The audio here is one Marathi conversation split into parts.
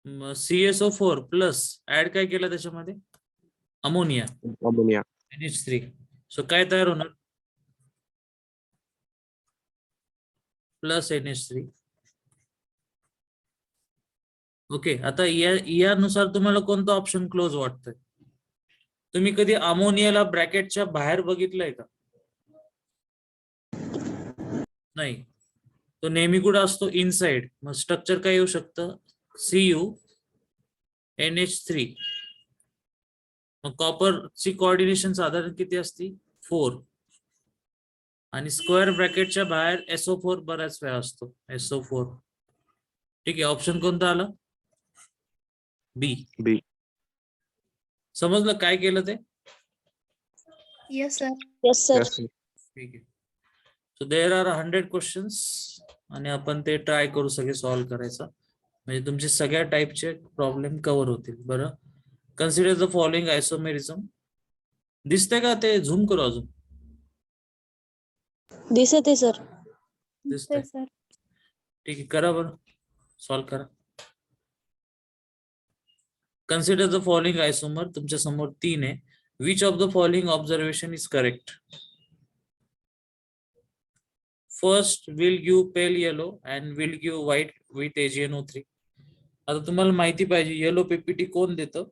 CSO4 प्लस ऍड काय केलं त्याच्यामध्ये, अमोनिया अमोनिया. NH3. सो काय तयार होणार, प्लस NH3. ओके, आता यानुसार तुम्हाला कोणतं ऑप्शन क्लोज वाटतंय? तुम्ही कधी अमोनियाला ब्रॅकेटच्या बाहेर बघितलंय का? नाही, तो नेहमी कुठे असतो, इनसाइड. मग स्ट्रक्चर काय येऊ शकतं, CuNH3. मग कॉपरची कोऑर्डिनेशन साधारण किती असती, 4. आणि स्क्वेअर ब्रॅकेटच्या बाहेर SO4 बऱ्याच वेळा असतो, SO4. ठीक आहे, ऑप्शन कोणतं आलं, बी. बी. समजलं काय केलं ते? Yes, sir. Yes, sir. ठीक आहे. सो देअर आर 100 क्वेश्चन्स आणि आपण ते ट्राय करू सगळे सॉल्व्ह करायचा, म्हणजे तुमचे सगळ्या टाईपचे प्रॉब्लेम कव्हर होतील. बरं, कन्सिडर द फॉलोइंग आयसोमेरिझम. दिसतंय का ते, झूम करू अजून? दिसत आहे सर. दिसतंय, Yes, sir. ठीक आहे, करा बरं, सॉल्व्ह करा. कन्सिडर द फॉलोइंग आयसोमर, तुमच्या समोर 3 आहे. Which of the following observation is correct? First will give pale yellow and will give white with AgNO3. आता तुम्हाला माहिती पाहिजे, येलो PPT कोण देतं,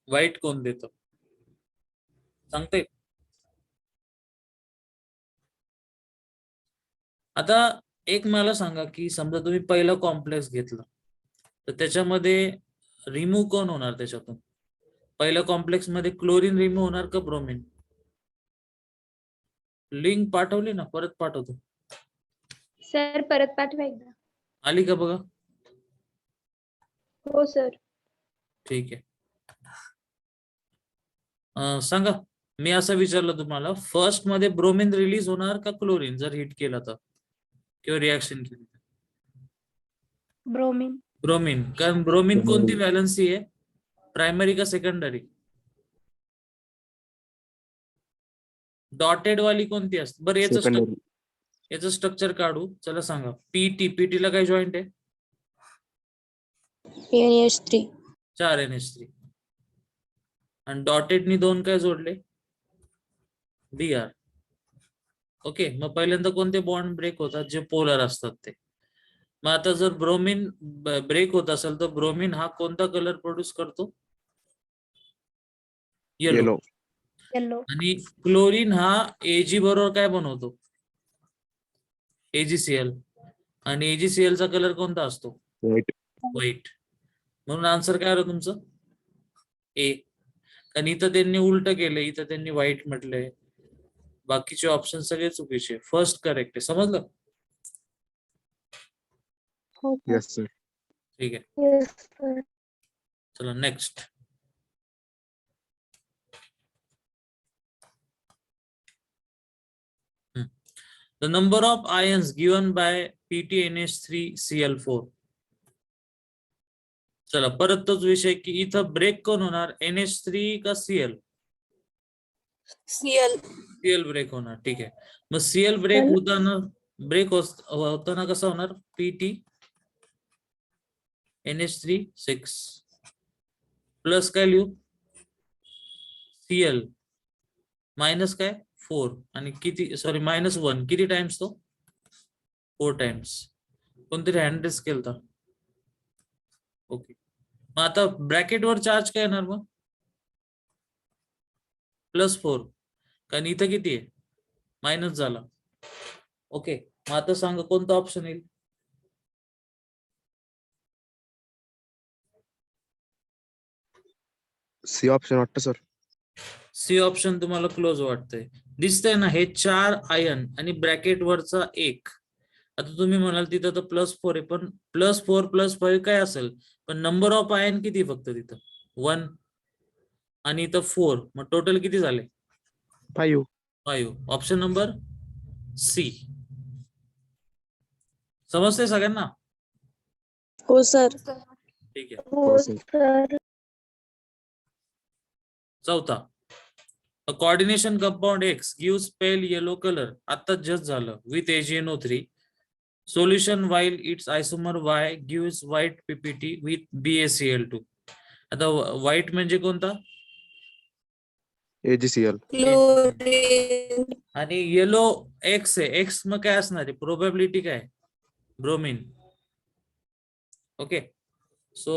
व्हाईट कोण देतं, सांगते. आता एक मला सांगा की समजा तुम्ही पहिला कॉम्प्लेक्स घेतला तर त्याच्यामध्ये रिमूव्ह कोण होणार त्याच्यातून? पहिल्या कॉम्प्लेक्स मध्ये क्लोरीन रिमूव्ह होणार का ब्रोमीन? लिंक पाठवली ना, परत पाठवतो. सर परत पाठवा एकदा. आली का बघा? हो सर. ठीक आहे. सांगा, मी असं विचारलं तुम्हाला, फर्स्ट मध्ये ब्रोमीन रिलीज होणार का क्लोरीन जर हिट केला तर, किंवा रिॲक्शन केली? ब्रोमीन. ब्रोमीन. कारण ब्रोमीन कोणती व्हॅलन्सी आहे, प्रायमरी का सेकंडरी? डॉटेड वाली कोणती असते? बरं, याचं स्ट्रक्चर काढू, चला सांगा. पीटी ला काय जॉईंट आहे? NH3. 4 NH3. आणि डॉटेडनी 2 काय जोडले, Br. ओके, मग पहिल्यांदा कोणते बॉन्ड ब्रेक होतात, जे पोलर असतात ते. मग आता जर ब्रोमीन ब्रेक होत असेल तर ब्रोमीन हा कोणता कलर प्रोड्यूस करतो, येलो. येलो. आणि क्लोरीन हा Ag बरोबर काय बनवतो, AgCl. आणि AgCl चा कलर कोणता असतो, व्हाईट. म्हणून आन्सर काय आलं तुमचं, ए. कारण इथं त्यांनी उलट केलं, इथं त्यांनी व्हाईट म्हटलंय, बाकीचे ऑप्शन सगळे चुकीचे. फर्स्ट करेक्ट आहे, समजलं? हो सर. Yes, sir. ठीक आहे, Yes, sir. चला next. The number of ions given by PTNH3Cl4. चला परत तोच विषय की इथं ब्रेक कोण होणार, NH3 का Cl? Cl ब्रेक होणार. ठीक आहे, मग Cl ब्रेक होताना कसं होणार, PT NH3 6 प्लस काय लिहू, Cl मायनस काय 4 आणि किती, सॉरी -1, किती टाइम्स तो, 4 टाइम्स. कोणतरी हँड रेस केलता. ओके, मग आता ब्रॅकेट वर चार्ज काय येणार मग, +4. कारण इथं किती आहे, मायनस झाला. ओके, मग आता सांगा कोणता ऑप्शन येईल? सी ऑप्शन वाटतं सर. सी ऑप्शन तुम्हाला क्लोज वाटतंय, दिसतंय ना, हे 4 आयन आणि ब्रॅकेट वरचा 1. आता तुम्ही म्हणाल तिथं तर +4 आहे, पण +4 +5 काय असेल, पण नंबर ऑफ आयन किती फक्त तिथं 1 आणि इथं 4, मग टोटल किती झाले, 5. 5. Option number C. समजतंय सगळ्यांना? हो सर. ठीक आहे. हो सर. चौथा, a coordination compound X gives pale yellow color. आता जस्ट झालं, with AgNO3. Solution while its isomer Y gives white PPT with BaCl2. आता व्हाईट म्हणजे कोणता AgCl. आणि येलो एक्स आहे. एक्स मग काय असणार आहे प्रोबॅबिलिटी काय ब्रोमिन. ओके सो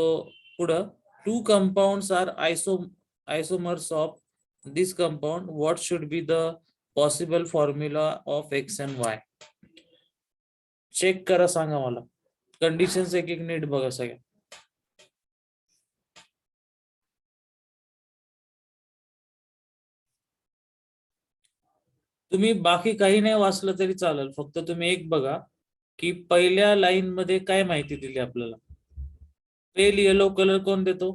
पुढं two compounds are isomers of this compound. What should be the possible formula of X and Y? Check करा सांगा मला. कंडिशन्स एक एक नीट बघा सगळ्या. तुम्ही बाकी काही नाही वाचलं तरी चालेल, फक्त तुम्ही एक बघा की पहिल्या लाईन मध्ये काय माहिती दिली आपल्याला. पेल येलो कलर कोण देतो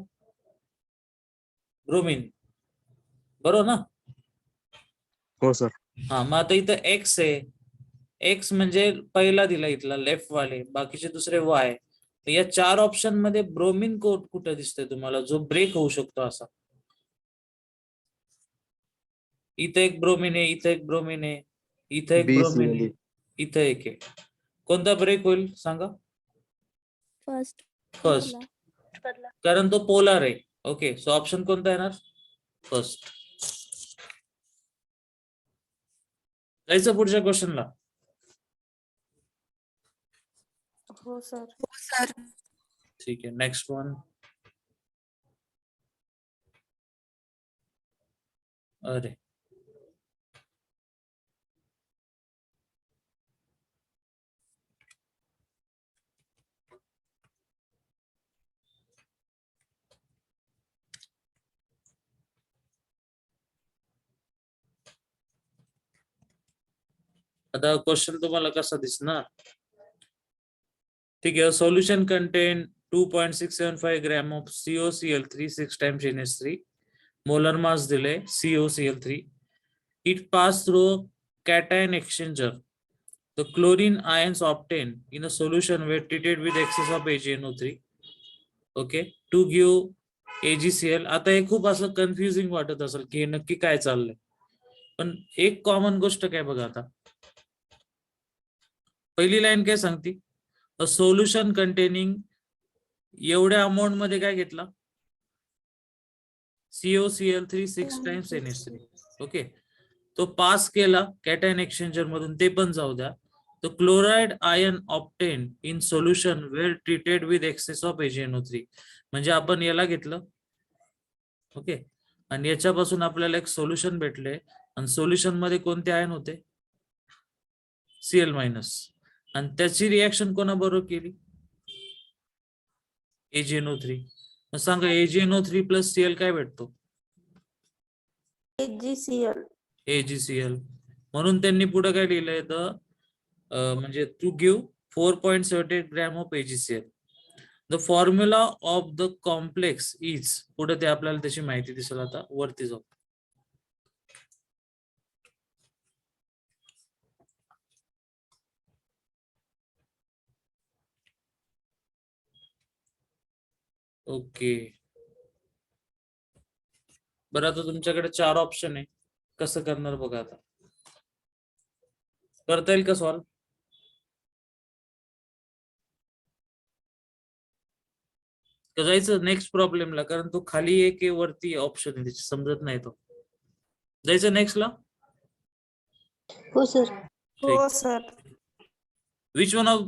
ब्रोमिन बरोबर ना. हो सर. हा मग आता इथं एक्स आहे. एक्स म्हणजे पहिला दिला इथला लेफ्ट वाले, बाकीचे दुसरे वाय. या 4 ऑप्शन मध्ये ब्रोमिन कोट कुठे दिसतोय तुम्हाला जो ब्रेक होऊ शकतो असा. इथं एक ब्रोमिन आहे, इथं एक ब्रोमिन आहे, इथं एक ब्रोमिन आहे, इथं एक आहे. कोणता ब्रेक होईल सांगा. फर्स्ट कारण तो पोलार आहे. ओके सो ऑप्शन कोणता येणार फर्स्ट. जायचं पुढच्या क्वेश्चनला. हो सर. ठीक आहे नेक्स्ट वन. अरे आता क्वेश्चन तुम्हाला कसा दिसणार. ठीक आहे. Solution content 2.675 gram of COCl3 6 times NH3. Molar mass दिले COCl3. It passed through cation exchanger. The chlorine ions obtained in a solution were treated with excess of AgNO3. Okay, to give AgCl. आता हे खूप असं कन्फ्युजिंग वाटत असेल की नक्की काय चाललंय, पण एक कॉमन गोष्ट काय बघा. आता पहिली लाईन काय सांगते, अ सोल्युशन कंटेनिंग एवढ्या अमाऊंट मध्ये काय घेतला COCl3 6 times NH3. ओके तो पास केला कॅटायन एक्सचेंजर मधून, ते पण जाऊ द्या. तो chloride ion obtain in solution well treated with excess of AgNO3. म्हणजे आपण याला घेतलं. ओके आणि याच्यापासून आपल्याला एक सोल्युशन भेटले आणि सोल्युशन मध्ये कोणते आयन होते Cl मायनस, आणि त्याची रिएक्शन कोणाबरोबर केली AgNO3. मग सांगा AgNO3 प्लस Cl काय भेटतो AgCl. म्हणून त्यांनी पुढे काय लिहिलंय तर म्हणजे to give 4.78 gram of AgCl. The formula of the complex is, पुढे ते आपल्याला त्याची माहिती दिसेल. आता वरती जाऊ. ओके बरं आता तुमच्याकडे 4 ऑप्शन आहे, कसं करणार बघा. आता करता येईल का सॉल्व. जायचं नेक्स्ट प्रॉब्लेमला, कारण तो खाली एक वरती ऑप्शन आहे त्याची समजत नाही. तो जायचं नेक्स्ट ला. हो sir. Which one of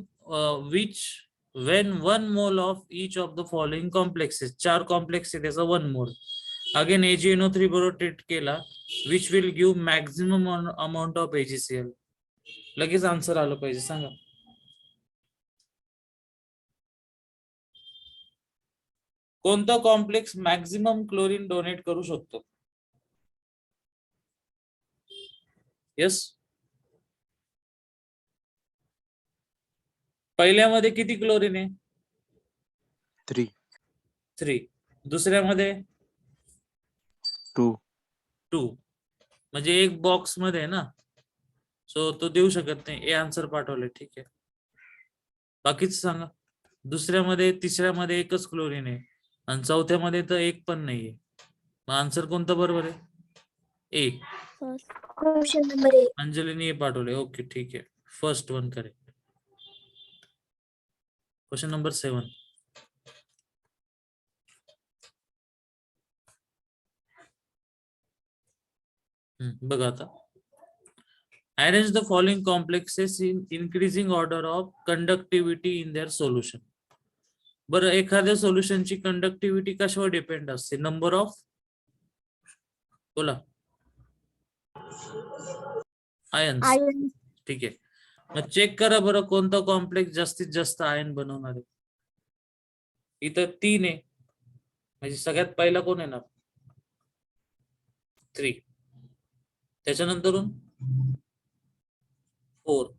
when 1 mole of each of the following complexes, 4 complex आहे त्याचा 1 mole अगेन AgNO3 बरोबर ट्रीट केला, which will give maximum amount of AgCl. लगेच आन्सर आलं पाहिजे सांगा. कोणता कॉम्प्लेक्स मॅक्झिमम क्लोरीन डोनेट करू शकतो. यस पहिल्यामध्ये किती क्लोरीन आहे 3. दुसऱ्यामध्ये 2. म्हणजे एक बॉक्स मध्ये ना, सो तो देऊ शकत नाही. ए आन्सर पाठवले ठीक आहे. बाकीच सांगा. दुसऱ्यामध्ये तिसऱ्यामध्ये एकच क्लोरीन आहे आणि चौथ्यामध्ये तर एक पण नाहीये. मग आन्सर कोणता बरोबर आहे ए. Option number 1. अंजलीने पाठवले. ओके ठीक आहे first one correct. Question number 7. बघा आता. Arrange the following complexes in increasing order of conductivity in their solution. बरं, एखाद्या सोल्युशनची कंडक्टिव्हिटी कशावर डिपेंड असते? नंबर ऑफ, बोला, आयन्स. ठीक आहे. मग चेक करा बरं, कोणता कॉम्प्लेक्स जास्तीत जास्त आयन बनवणार आहे. इथं 3 आहे, म्हणजे सगळ्यात पहिला कोण येणार? 3. त्याच्यानंतरून 4.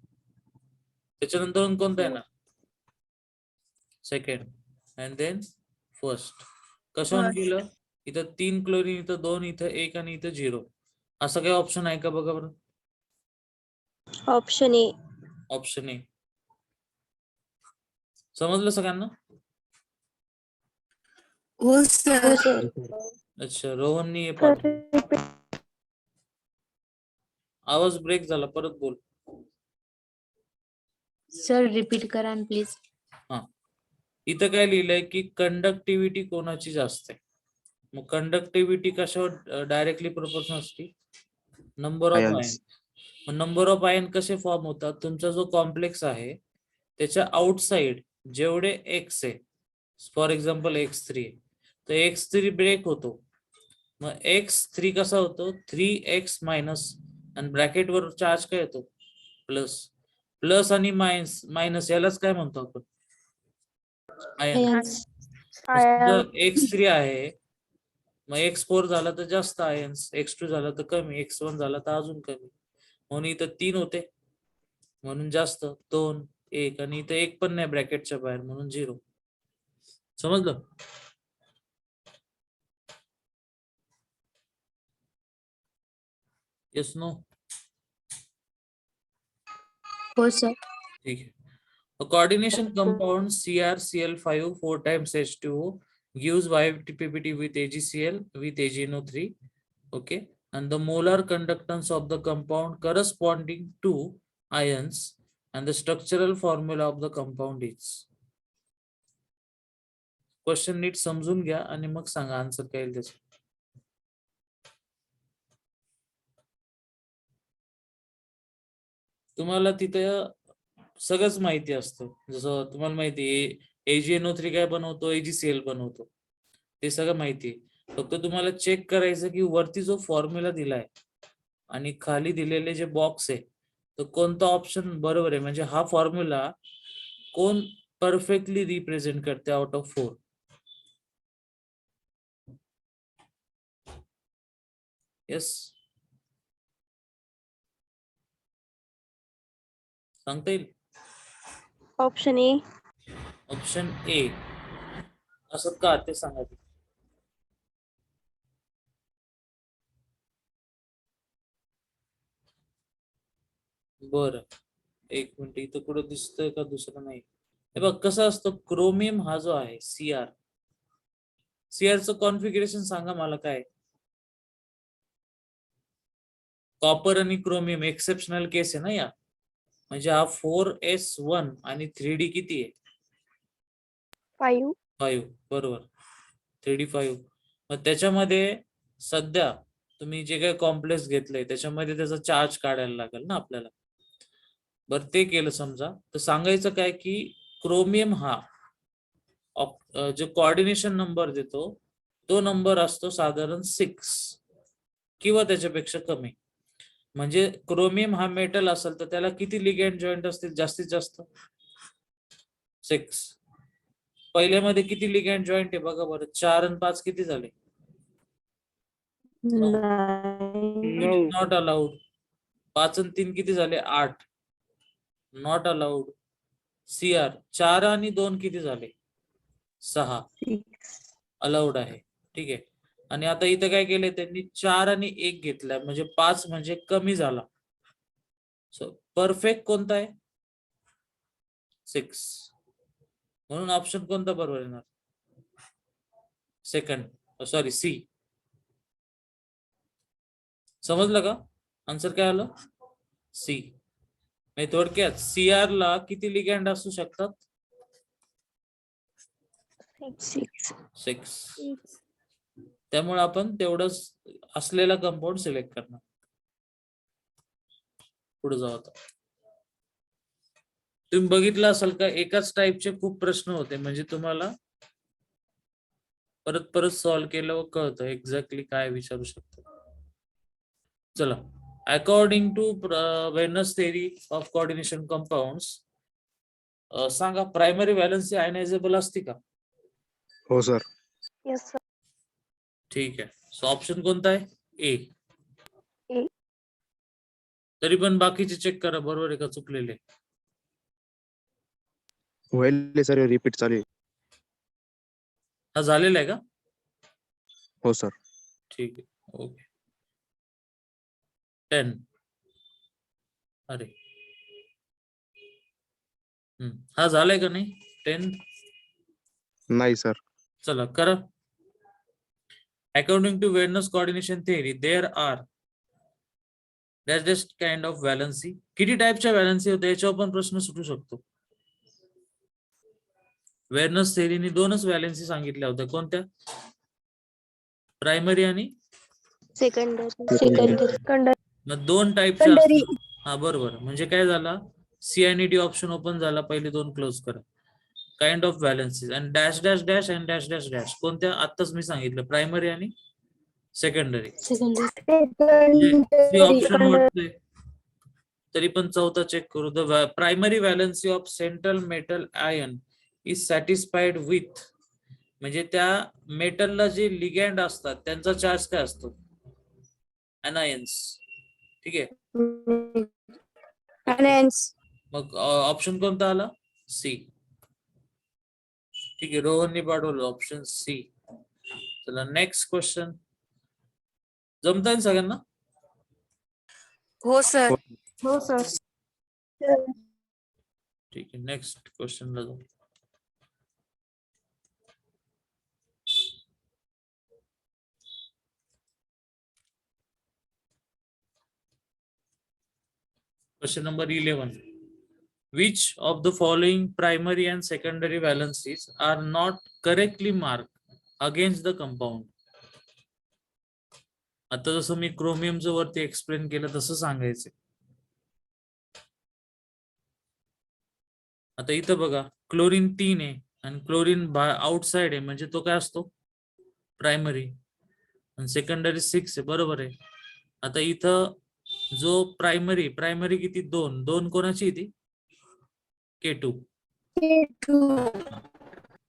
त्याच्यानंतरून कोणता येणार? सेकंड. And then first. कशावर केलं? इथं 3 क्लोरीन, इथं 2, इथं 1 आणि इथं 0. असं काही ऑप्शन आहे का बघा बरं. Option A. Option A. समजलं सगळ्यांना? हो सर. अच्छा, रोहननी हे पाठवलं. आवाज ब्रेक झाला, परत बोल. सर रिपीट करा प्लीज. इथं काय लिहिलंय की कंडक्टिव्हिटी कोणाची जास्त आहे. मग कंडक्टिव्हिटी कशावर डायरेक्टली प्रोपोर्शनल असते? Number of ion. मग नंबर ऑफ आयन कसे फॉर्म होतात? तुमचा जो कॉम्प्लेक्स आहे त्याच्या आउटसाइड जेवढे एक्स आहे, फॉर एक्झाम्पल x3, तर x3 ब्रेक होतो. मग x3 कसा होतो? 3x मायनस, आणि ब्रॅकेट वर चार्ज काय येतो? प्लस. प्लस आणि मायनस यालाच काय म्हणतो आपण? आयन्स. x3 आहे, मग x4 झाला तर जास्त आयन्स, x2 झाला तर कमी, x1 झाला तर अजून कमी. म्हणून इथं 3 होते म्हणून जास्त, 2, 1, आणि इथं 1 पण नाही ब्रॅकेटच्या बाहेर म्हणून 0. समजलं? Yes no? हो सर. ठीक आहे. A coordination compound CrCl5 4 times H2O gives YPPT with AgCl with AgNO3. Okay, and the molar conductance of the compound corresponding to ions and the structural formula of the compound is. Question neat समजून घ्या आणि मग सांगा आन्सर काय येईल त्याचं. तुम्हाला तिथे सगळंच माहिती असतं. जसं तुम्हाला माहिती आहे AgNO3 काय बनवतो, AgCl बनवतो, ते सगळं माहिती आहे. फक्त तुम्हाला चेक करायचं की वरती जो फॉर्म्युला दिलाय आणि खाली दिलेले जे बॉक्स आहे तर कोणता ऑप्शन बरोबर आहे, म्हणजे हा फॉर्म्युला कोण परफेक्टली रिप्रेझेंट करते आउट ऑफ 4. येस, सांगता येईल? Option A. Option A. असं का ते सांगा. बरं, एक मिनिट, इथं कुठं दिसतंय का दुसरं? नाही. हे बघ कसं असतं, क्रोमियम हा जो आहे सीआरचं कॉन्फिगरेशन सांगा मला काय. कॉपर आणि क्रोमियम एक्सेप्शनल केस आहे ना या, म्हणजे हा 4s1 आणि 3d किती आहे? 5. बरोबर, 3d5. मग त्याच्यामध्ये सध्या तुम्ही जे काही कॉम्प्लेक्स घेतलंय त्याच्यामध्ये त्याचा चार्ज काढायला लागेल ना आपल्याला. बरं, ते केलं समजा, तर सांगायचं काय की क्रोमियम हा जो कोऑर्डिनेशन नंबर देतो तो नंबर असतो साधारण 6 किंवा त्याच्यापेक्षा कमी. म्हणजे क्रोमियम हा मेटल असेल तर त्याला किती लिगँड जॉईंट असतील जास्तीत जास्त? 6. पहिल्यामध्ये किती लिगँड जॉईंट आहे बघा बरं. 4 आणि 5 किती झाले? Not allowed. 5 आणि 3 किती झाले? 8. Not allowed. CR 4 आणि 2 किती झाले? 6. अलाउड आहे. ठीक आहे. आणि आता इथं काय केलंय त्यांनी? 4 आणि 1 घेतलाय, म्हणजे 5 म्हणजे कमी झाला. सो परफेक्ट कोणता आहे? 6. म्हणून ऑप्शन कोणता बरोबर येणार? Second, sorry, C. समजलं का? आन्सर काय आलं? सी. थोडक्यात CR ला किती लिगँड असू शकतात? Six. 6. त्यामुळे आपण तेवढंच असलेला कंपाऊंड सिलेक्ट करणार. पुढे जाऊ आता. तुम्ही बघितलं असाल का एकाच टाईपचे खूप प्रश्न होते, म्हणजे तुम्हाला परत परत सॉल्व्ह केल्यावर कळतं एक्झॅक्टली काय विचारू शकतो. चला, अकॉर्डिंग टू वेनस थेरी ऑफ कोऑर्डिनेशन कंपाऊंड्स, सांगा प्रायमरी व्हॅलन्सी आयनायझेबल असते का? हो सर. Yes, sir. ठीक आहे. सो ऑप्शन कोणता आहे? ए. A. तरी पण बाकीचे चेक करा बरोबर आहे का चुकलेले. व्हायले सर रिपीट चालू आहे. हा झालेला आहे का? हो सर. ठीक आहे. ओके. 10. अरे हा झालाय का नाही? 10. नाही सर. चला करा. According to Venus coordination theory, there are dash kind of valency. किती टाइपच्या व्हॅलन्सी होत्या याच्यावर पण प्रश्न सुटू शकतो. वेर्नस थेरीने 2च व्हॅलन्सी सांगितल्या होत्या. कोणत्या? प्रायमरी आणि Secondary. मग 2 टाइपच्या असतात. हा बरोबर. म्हणजे काय झाला? सी आणि डी ऑप्शन ओपन झाला. पहिले 2 क्लोज करा. काइंड ऑफ व्हॅलन्सीज आणि dash dash dash and dash dash dash कोणत्या? आताच मी सांगितलं प्रायमरी आणि सेकंडरी. ऑप्शन वाटतंय तरी पण चौथा चेक करू. The primary valency of central metal ion is satisfied with, म्हणजे त्या मेटलला जे लिगँड असतात त्यांचा चार्ज काय असतो? अनायन्स. ठीक आहे. मग ऑप्शन कोणता आला? सी. ठीक आहे. रोहनने पाठवलं ऑप्शन सी. चला नेक्स्ट क्वेश्चन. जमताय सगळ्यांना? हो सर. हो सर. ठीक आहे. नेक्स्ट क्वेश्चनला जाऊ. Question number 11. Which of the following primary and secondary valencies are not correctly marked against the compound? आता जसं मी क्रोमियमचं वरती एक्सप्लेन केलं तसं सांगायचं. आता इथं बघा क्लोरीन 3 आहे आणि क्लोरीन आउटसाइड आहे, म्हणजे तो काय असतो? प्रायमरी. आणि सेकंडरी 6 आहे. बरोबर आहे. आता इथं जो प्रायमरी किती? 2 कोणाची ती? K2.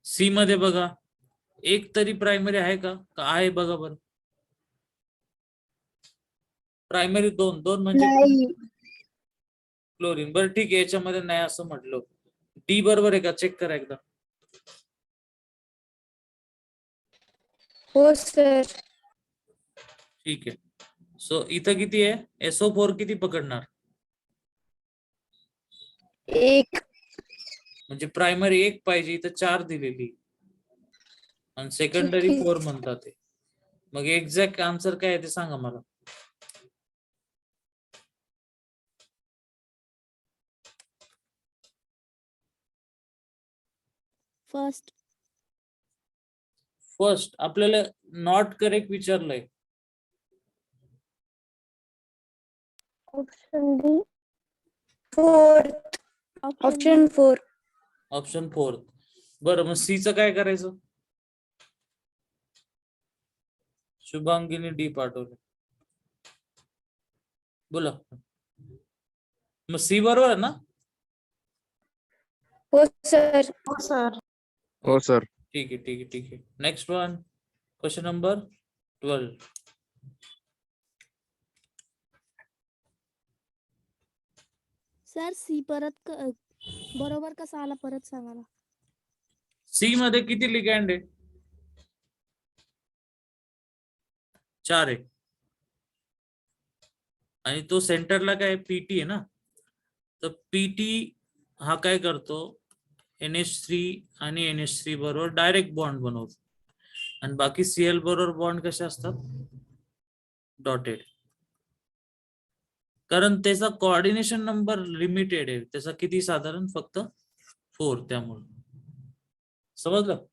सी मध्ये बघा एक तरी प्रायमरी आहे का? आहे बघा बरं. प्रायमरी 2 म्हणजे क्लोरीन. बरं ठीक आहे, याच्यामध्ये नाही असं म्हटलं. डी बरोबर आहे का? चेक करा एकदा. हो सर. ठीक आहे. सो इथं किती आहे? SO4 किती पकडणार? 1. म्हणजे प्रायमरी 1 पाहिजे, इथं 4 दिलेली आणि सेकंडरी 4 म्हणतात ते. मग एक्झॅक्ट आन्सर काय आहे ते सांगा मला. फर्स्ट आपल्याला नॉट करेक्ट विचारलंय. Option D. Option 4. ऑप्शन 4. बरं मग सी चं काय करायचं? शुभांगीने डी पाठवले. बोला. मग सी बरोबर आहे ना? हो सर. हो सर. ठीक आहे. Next one. Question number 12. Sir C बरोबर कसा आला परत सांगा ना. सी मध्ये किती लिगँड आहे? 4 आहे. आणि तो सेंटरला काय पीटी आहे ना, तर पीटी हा काय करतो? NH3 आणि NH3 बरोबर डायरेक्ट बॉन्ड बनवतो आणि बाकी Cl बरोबर बॉन्ड कसे असतात? डॉटेड. कारण त्याचा कोऑर्डिनेशन नंबर लिमिटेड आहे. त्याचा किती? साधारण फक्त 4. त्यामुळे समजलं.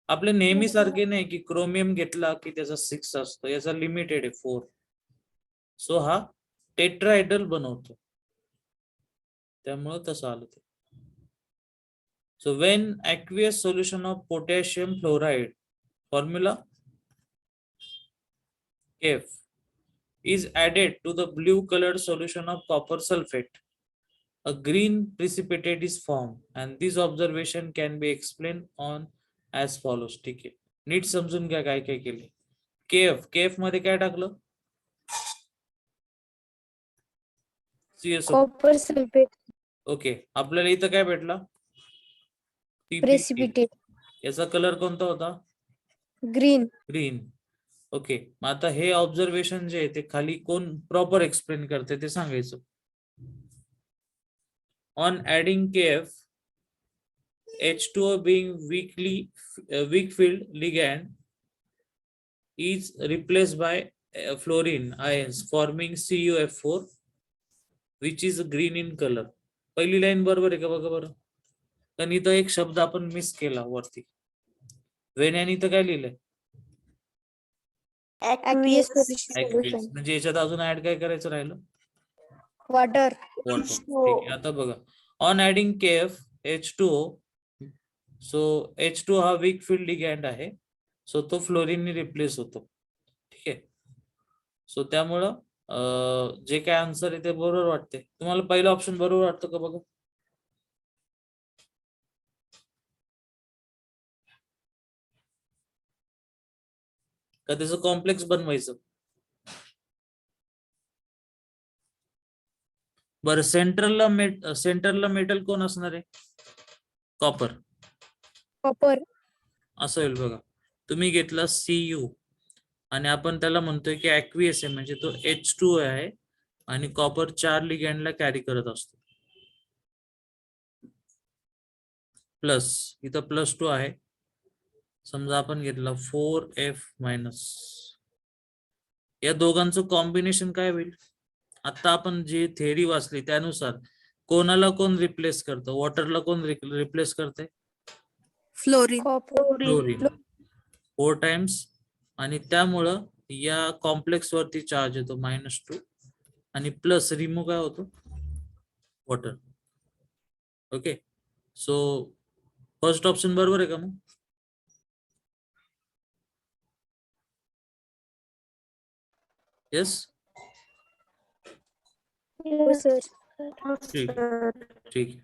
आपले नेहमी सारखे नाही की क्रोमियम घेतला की त्याचा 6 असतो, याचा लिमिटेड आहे 4. सो हा टेट्राहेड्रल बनवतो, त्यामुळे तसं आलं ते. So when aqueous solution of potassium fluoride, formula F, is added to the blue colored solution of copper sulfate, a green precipitate is formed, and this observation can be explained on as follows. ठीक आहे, नीट समजून घ्या काय काय केले. केएफ मध्ये काय टाकलं? CSO. कॉपर सल्फेट ओके, आपल्याला इथं काय भेटला? PPT. प्रेसिपिटेट याचा कलर कोणता होता? ग्रीन. ग्रीन. ओके, मग आता हे ऑब्झर्वेशन जे आहे ते खाली कोण प्रॉपर एक्सप्लेन करते ते सांगायचं. On adding KF, H2O being weak field ligand is replaced by fluorine ions forming CuF4, which is green in color. पहिली लाईन बरोबर आहे का बघा बरं. कारण इथं एक शब्द आपण मिस केला वरती. वेण्याने इथं काय लिहिलंय? Aqueous Aqueous. म्हणजे याच्यात अजून ऍड काय करायचं राहिलं? वॉटर. Water. ठीक आहे, आता बघा. On adding KF H2O, so H2O हा वीक फील्ड लिगॅन्ड आहे, सो तो फ्लोरीनने रिप्लेस होतो. ठीक आहे, सो त्यामुळं जे काय आन्सर आहे ते बरोबर वाटते. तुम्हाला पहिलं ऑप्शन बरोबर वाटतं का बघा? का त्याचं कॉम्प्लेक्स बनवायचं? बरं, सेंटरला मेटल कोण असणार आहे? कॉपर. कॉपर. असं होईल बघा. तुम्ही घेतला Cu आणि आपण त्याला म्हणतोय की ऍक्वियस आहे, म्हणजे तो H2O आहे आणि कॉपर 4 लिगॅन्डला कॅरी करत असतो. प्लस इथं +2 आहे. समजा आपण घेतला 4F-, या दोघांचं कॉम्बिनेशन काय होईल? आता आपण जी थेअरी वाचली त्यानुसार कोणाला कोण रिप्लेस करतं? वॉटरला कोण रिप्लेस करते? फ्लोरीन. क्लोरीन 4 टाइम्स, आणि त्यामुळं या कॉम्प्लेक्स वरती चार्ज येतो -2 आणि प्लस रिमूव्ह काय होतो? Water. Okay, so first option बरोबर आहे का मग? येस. सर. ठीक ठीक आहे.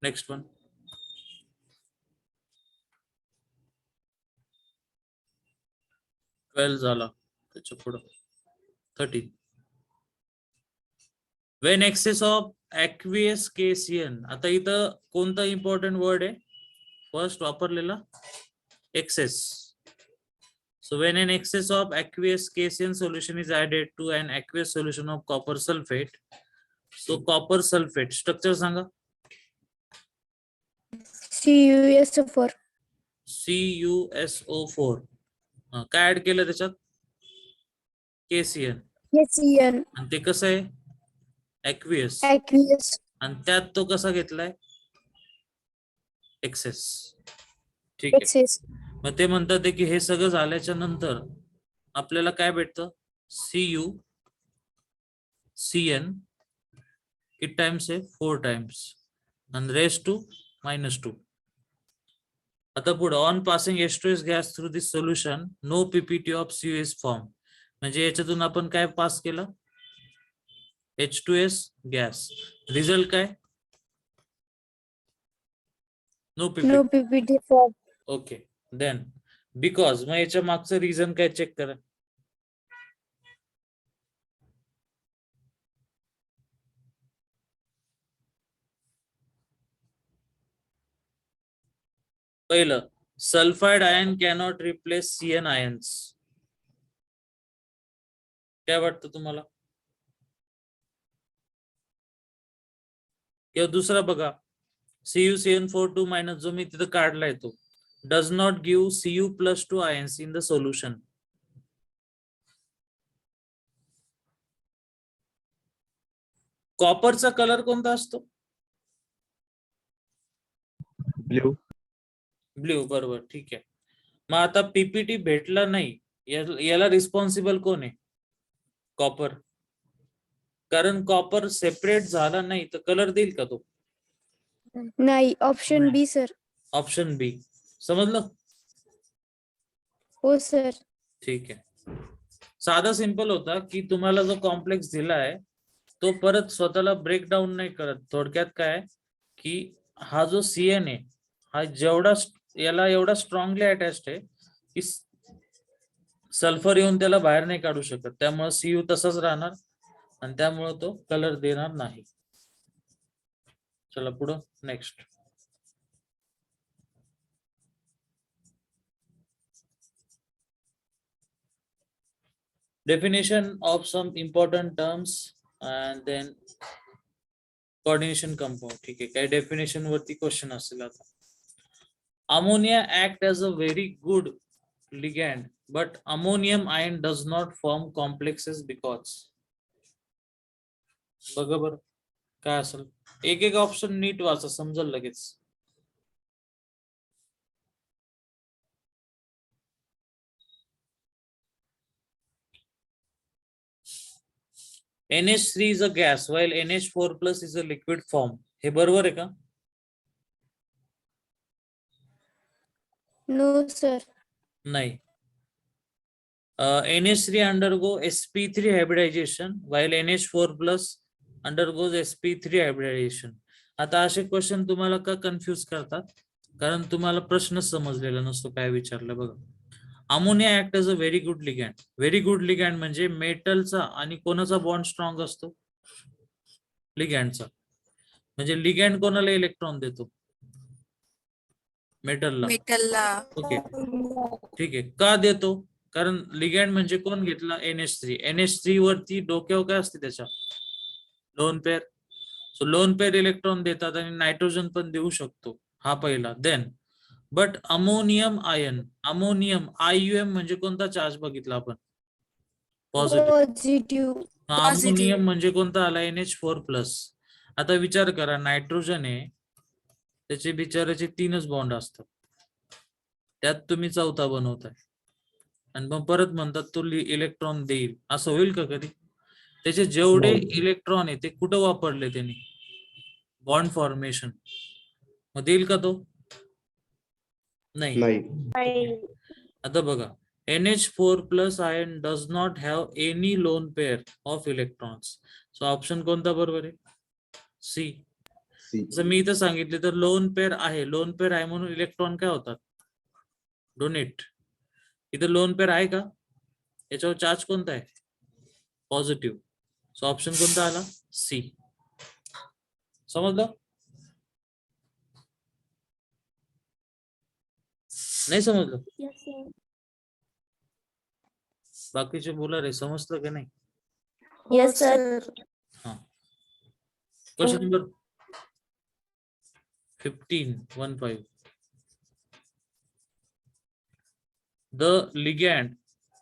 Next one. झाला, त्याच्या पुढं 13. वेन एक्सेस ऑफ ऍक्वियस KCN, आता इथं कोणता इम्पॉर्टंट वर्ड आहे फर्स्ट वापरलेला? Access. So when an excess of aqueous KCN solution is added to an aqueous solution of copper sulfate, so copper sulfate structure सांगा. CuSO4. CuSO4. काय ऍड केलं त्याच्यात? KCN. KCN. आणि ते कसं आहे? aqueous. Aqueous. आणि त्यात तो कसा घेतलाय? एक्सेस. ठीक आहे, Excess. मग ते म्हणतात की हे सगळं झाल्याच्या नंतर आपल्याला काय भेटतं? CuCN किती टाइम्स आहे? 4 टाइम्स, आणि रेस्ट टू -2. आता पुढे on passing H2S gas through this solution, no PPT of Cu is form. म्हणजे याच्यातून आपण काय पास केलं? H2S gas. रिझल्ट काय? No PPT. No PPT form. Okay, then because. मग याच्या मागचं रिझन काय चेक करा. पहिलं, sulphide ion cannot replace CN ions. काय वाटतं तुम्हाला? किंवा दुसरा बघा, CuCN4 - जो मी तिथं काढलाय तो does not give Cu+2 ions in the solution. कॉपरचा कलर कोणता असतो? ब्ल्यू. ब्ल्यू, बरोबर, ठीक आहे. मग आता पीपीटी भेटला नाही, याला रिस्पॉन्सिबल कोण आहे? कॉपर. कारण कॉपर सेपरेट झाला नाही तर कलर देईल का तो? नाही. ऑप्शन नाही. बी सर. ऑप्शन बी. समजलं? हो सर. ठीक आहे. साधा सिंपल होता की तुम्हाला जो कॉम्प्लेक्स दिला आहे तो परत स्वतःला ब्रेकडाऊन नाही करत. थोडक्यात काय की हा जो सीएन आहे हा याला एवढा स्ट्रॉंगली अटॅच्ड आहे की सल्फर येऊन त्याला बाहेर नाही काढू शकत. त्यामुळे सीयू तसाच राहणार आणि त्यामुळे तो कलर देणार नाही. चला पुढं next. Definition of some important terms and then coordination compound. ठीक आहे, काही डेफिनेशन वरती क्वेश्चन असेल आता. Ammonia act as a very good ligand, but ammonium ion does not form complexes because. बघा बरं काय असेल. एक एक ऑप्शन नीट वाचा, समजेल लगेच. NH3 is a gas while NH4 plus is a liquid form. हे बरोबर आहे का? No sir. नाही. NH3 undergo sp3 hybridization while NH4 plus undergoes sp3 hybridization. आता असे क्वेश्चन तुम्हाला का कन्फ्युज करतात? कारण तुम्हाला प्रश्न समजलेला नसतो काय विचारलं. बघा, ammonia act as a very good ligand. Very good ligand म्हणजे मेटलचा आणि कोणाचा बॉन्ड स्ट्रॉंग असतो? लिगॅन्डचा. म्हणजे लिगॅन्ड कोणाला इलेक्ट्रॉन देतो? मेटलला. ओके, ठीक आहे. का देतो? कारण लिगॅन्ड म्हणजे कोण घेतला? NH3. NH3 वरती डोक्यावर काय असते त्याच्या? Lone pair. So lone pair electron देतात आणि नायट्रोजन पण देऊ शकतो. हा पहिला. Then but ammonium ion, ammonium IUM म्हणजे कोणता चार्ज बघितला आपण? पॉझिटिव्ह. पॉझिटिव्ह. अमोनियम म्हणजे कोणता आला? NH4 plus. आता विचार करा, नायट्रोजन आहे त्याचे बिचाराचे 3च बॉन्ड असतात, त्यात तुम्ही चौथा बनवताय आणि मग परत म्हणतात तो इलेक्ट्रॉन देईल. असं होईल का कधी? त्याचे जेवढे इलेक्ट्रॉन आहे ते कुठं वापरले त्यांनी? Bond formation. मग देईल का तो? नाही. नाही. आता बघा, NH4 plus ion does not have any lone pair of electrons. So option कोणता बरोबर आहे? सी. जर मी इथं सांगितले तर लोन पेअर आहे, लोन पेअर आहे म्हणून इलेक्ट्रॉन काय होतात? डोनेट. इथं लोन पेअर आहे का? याच्यावर चार्ज कोणता आहे? पॉझिटिव्ह. सो ऑप्शन कोणता आला? सी. समजलं? नाही समजलं? Yes, sir. बाकीचे बोला रे, समजलं का नाही? Yes, sir. हा. Question number 15. द लिगॅन्ड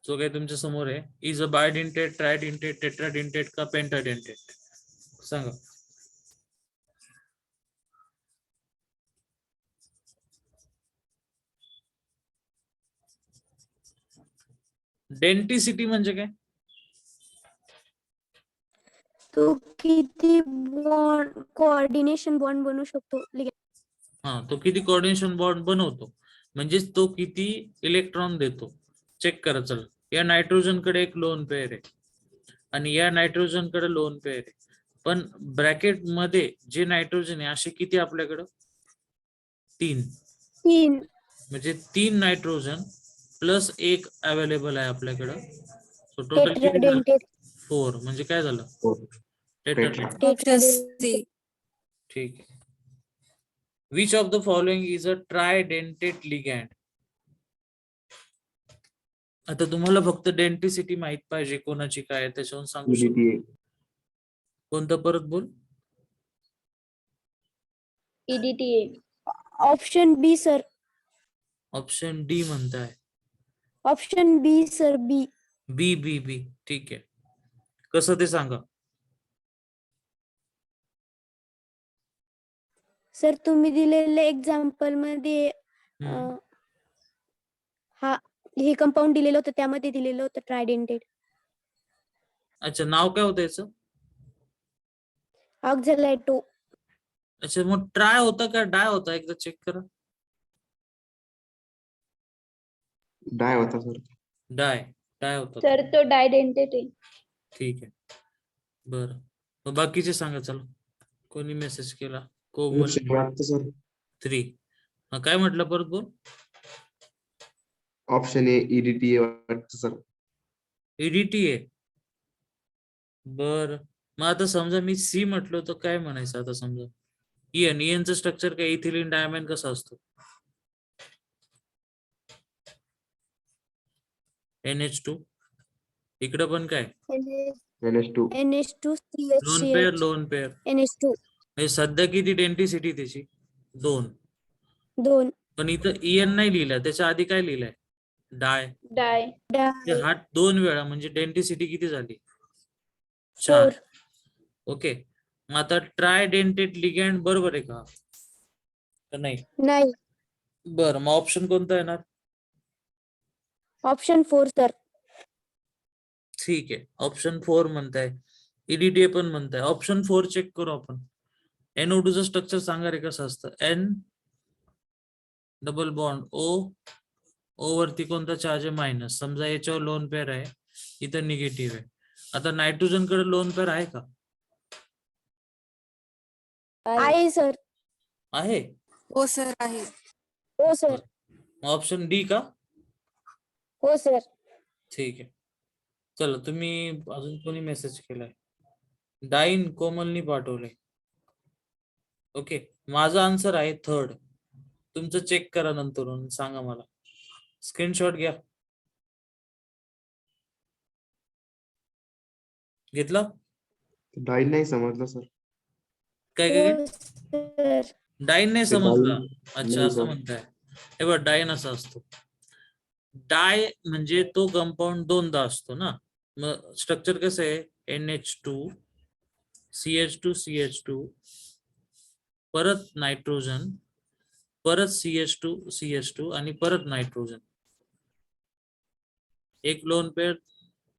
जो काही तुमच्या समोर आहे इज अ बायडेंटेट, ट्रायडेंटेट, टेट्राडेंटेट का पेंटाडेंटेट? सांगा. डेंटिसिटी म्हणजे काय? तो किती बॉन्ड कोऑर्डिनेशन बॉन्ड बनवू शकतो ligand. हा, तो किती कोऑर्डिनेशन बॉन्ड बनवतो म्हणजे तो किती इलेक्ट्रॉन देतो. चेक करा. चला, या नायट्रोजन कडे एक लोन पेअर आहे आणि या नायट्रोजन कडे लोन पेअर आहे, पण ब्रॅकेट मध्ये जे नायट्रोजन आहे असे किती आपल्याकडं? 3. 3. म्हणजे 3 नायट्रोजन प्लस 1 अवेलेबल आहे आपल्याकडं. सो टोटल किती झालं? टेट्राडेंटेट. 4. म्हणजे काय झालं? टेट्राडेंटेट. टेट्राडेंटेट. ठीक आहे. Which of the following is a tridentate ligand? आता तुम्हाला फक्त डेंटिसिटी माहित पाहिजे कोणाची काय आहे, त्याच्यावरून सांगू शकतो. कोणतं परत बोल? EDTA. ऑप्शन बी सर. ऑप्शन डी म्हणताय? ऑप्शन बी सर. बी. बी बी बी. ठीक आहे. कसं ते सांगा. सर तुम्ही दिलेल्या एक्झाम्पल मध्ये हम्म. हा हे कंपाऊंड दिलेलं होतं त्यामध्ये दिलेलं होतं ट्रायडेंटेड अच्छा, नाव काय होतं याचं? ऑक्झॅलाइटो. अच्छा, मग ट्राय होता का डाय होता? एकदा चेक करा. डाय होता सर. डाय डाय होता. सर तो डायडेंटेड आहे. ठीक आहे. बरं, मग बाकीचे सांगा. चला, कोणी मेसेज केला? कोमल सर. 3. काय म्हटलं? परत बोल. ऑप्शन ए EDTA वाटतं सर. EDTA. बर, मग आता समजा मी सी म्हटलो तर काय म्हणायचं? आता समजा ईएनचं स्ट्रक्चर काय? इथिलीन डायमंड कसा असतो? NH2. इकडं पण काय? NH2. NH2 lone pair, CH lone pair. NH2 हे सध्या किती डेन्सिटी त्याची? 2. 2 पण इथं EN नाही लिहिलं, त्याच्या आधी काय लिहिलंय? डाय. डाय. ते हा 2 वेळा, म्हणजे डेन्सिटी किती झाली? 4. 4 ओके, मग आता ट्रायडेंटेड लिगॅंड बरोबर आहे का? नाही. नाही. बरं, मग ऑप्शन कोणता येणार? Option 4 sir. ठीक आहे, ऑप्शन 4 म्हणताय, EDTA पण म्हणताय. ऑप्शन 4 चेक करू आपण. NO2 चं स्ट्रक्चर सांगा रे कसं असतं? N डबल बॉन्ड O वरती कोणता चार्ज आहे? मायनस. समजा याच्यावर लोन पेअर आहे, इथं निगेटिव्ह आहे. आता नायट्रोजन कडे लोन पेअर आहे का? आहे सर. आहे. हो सर आहे. हो सर. ऑप्शन डी का? हो सर. ठीक आहे. चला, तुम्ही अजून कोणी मेसेज केलाय? डाईन कोमलनी पाठवले. ओके, माझा आन्सर आहे 3rd. तुमचं चेक करा नंतर, सांगा मला. स्क्रीनशॉट घ्या. घेतला? डाय नाही समजलं सर. काय काय? हो सर. डाईन नाही ते समजला? डाय अच्छा, नाही असं सर. म्हणताय. हे बघ, डाईन असा असतो. डाय म्हणजे तो कंपाऊंड 2दा असतो ना. मग स्ट्रक्चर कसं आहे? NH2 CH2 CH2 परत नायट्रोजन, परत CH2 CH2 आणि परत नायट्रोजन. एक लोन पेअर,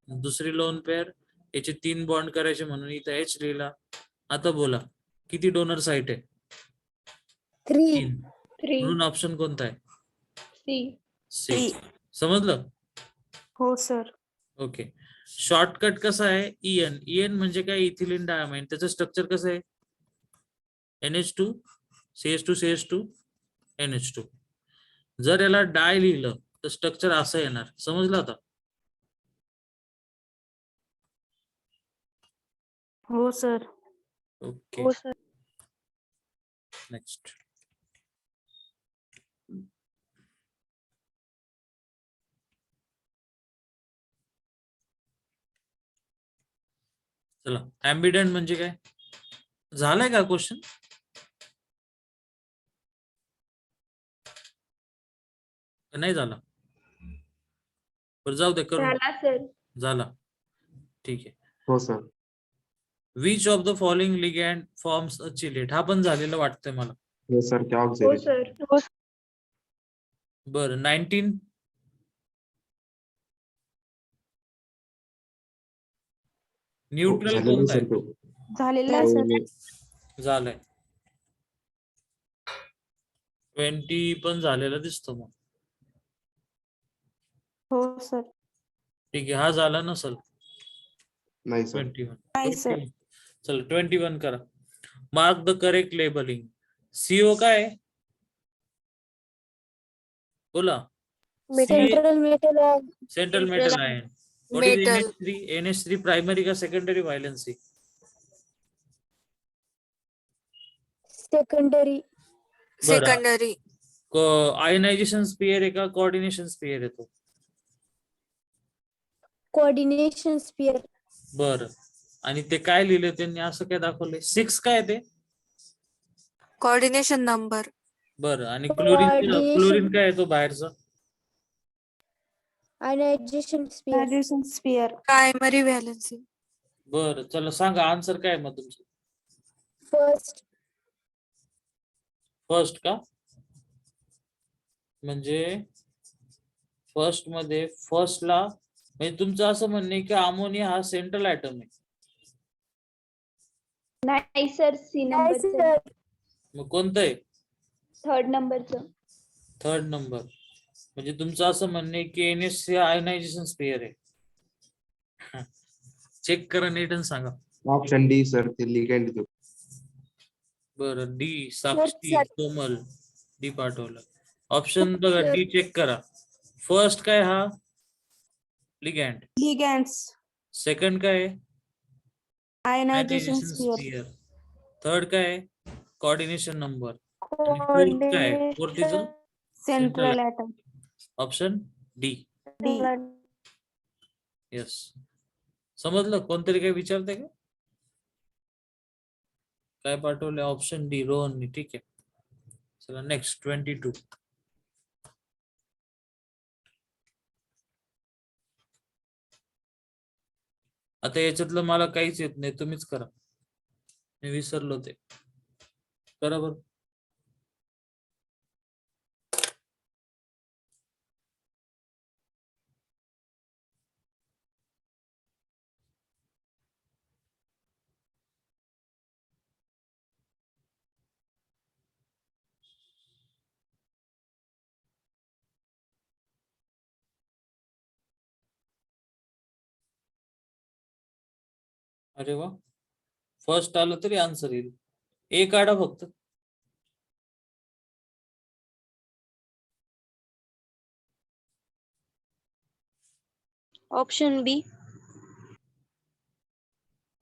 दुसरी लोन पेअर, याचे 3 बॉन्ड करायचे म्हणून इथं H लिहिला. आता बोला, किती डोनर साइट आहे? 3 3. 3. म्हणून ऑप्शन कोणता आहे? सी. सी. समजलं? हो सर. ओके, शॉर्टकट कसा आहे? EN म्हणजे काय? Ethylene diamine. त्याचं स्ट्रक्चर कसं आहे? NH2 CH2 CH2 NH2. जर याला डाय लिहिलं तर स्ट्रक्चर असं येणार. समजलं आता? हो सर. ओके, हो सर. नेक्स्ट. चला, ॲम्बिडंट म्हणजे काय? झालाय का क्वेश्चन? नाही झाला? बरं, जाऊ दे, करून झाला सर. झाला. ठीक आहे. हो sir. Which of the following ligand forms a chelate? हा पण झालेला वाटतंय मला. हो सर. त्या हो ऑब्झर्वेशन. सर. बरं, 19. न्यूट्रल झालेलं कोणता सर आहे? तो. झालेला आहे सर. झालंय. 20 पण झालेला दिसतो मग. हो सर. ठीक आहे, हा झाला नसल. नाही सर. 21. नाही सर. चल, 21 करा. Mark the correct labelling. CO काय आहे? बोला. Central metal central metal ion. What is NH3? NH3 primary का secondary valency? Secondary. Secondary. Ionization sphere आहे का कोऑर्डिनेशन स्पेअर आहे तो? Coordination sphere. बरं, आणि ते काय लिहिले त्यांनी? असं काय दाखवलंय? 6 काय ते? Coordination number. बरं, आणि क्लोरीन काय आहे तो बाहेरचा? Ionization sphere. Sphere. Primary valency. बरं, चला सांगा आन्सर काय मग तुमचं? फर्स्ट. फर्स्ट का? म्हणजे फर्स्ट मध्ये फर्स्टला म्हणजे तुमचं असं म्हणणं आहे की अमोनिया हा सेंट्रल ऍटम आहे. नाही सर, सी नाही नंबरचं सर. मग कोणतं आहे? थर्ड नंबरचं. Third number. म्हणजे तुमचं असं म्हणणं आहे की NH आयनायझेशन स्पेअर आहे. चेक करा नीट आणि सांगा. ऑप्शन डी सर, ते लिगँड देतो. बरं, D Sakshi sir. Komal D पाठवलं. ऑप्शन बघा, Sir. डी चेक करा. फर्स्ट काय हा लिगँड, लिगँड्स सेकंड काय ionization ionization sphere sphere, third काय कोऑर्डिनेशन नंबर, आणि फोर्थ काय fourth is central atom option D. D. Yes, समजलं? कोणतरी काय विचारते का? काय पाठवले? ऑप्शन डी रोहननी. ठीक आहे, चला नेक्स्ट 22. आता याच्यातलं मला काहीच येत नाही, तुम्हीच करा. मी विसरलो ते. करा बरं. अरे वा, फर्स्ट आलं तरी आन्सर येईल. ए काढा फक्त. ऑप्शन बी.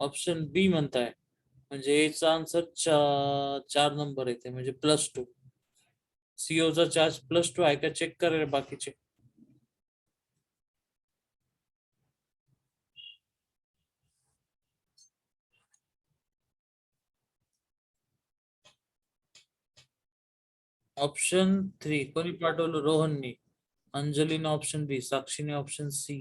ऑप्शन बी म्हणताय, म्हणजे एचा आन्सर 4 नंबर येते, म्हणजे +2. CO चा चार्ज +2 आहे का? चेक करा बाकीचे. ऑप्शन 3 कोणी पाठवलं? रोहननी. अंजलीने ऑप्शन बी, साक्षीने ऑप्शन सी.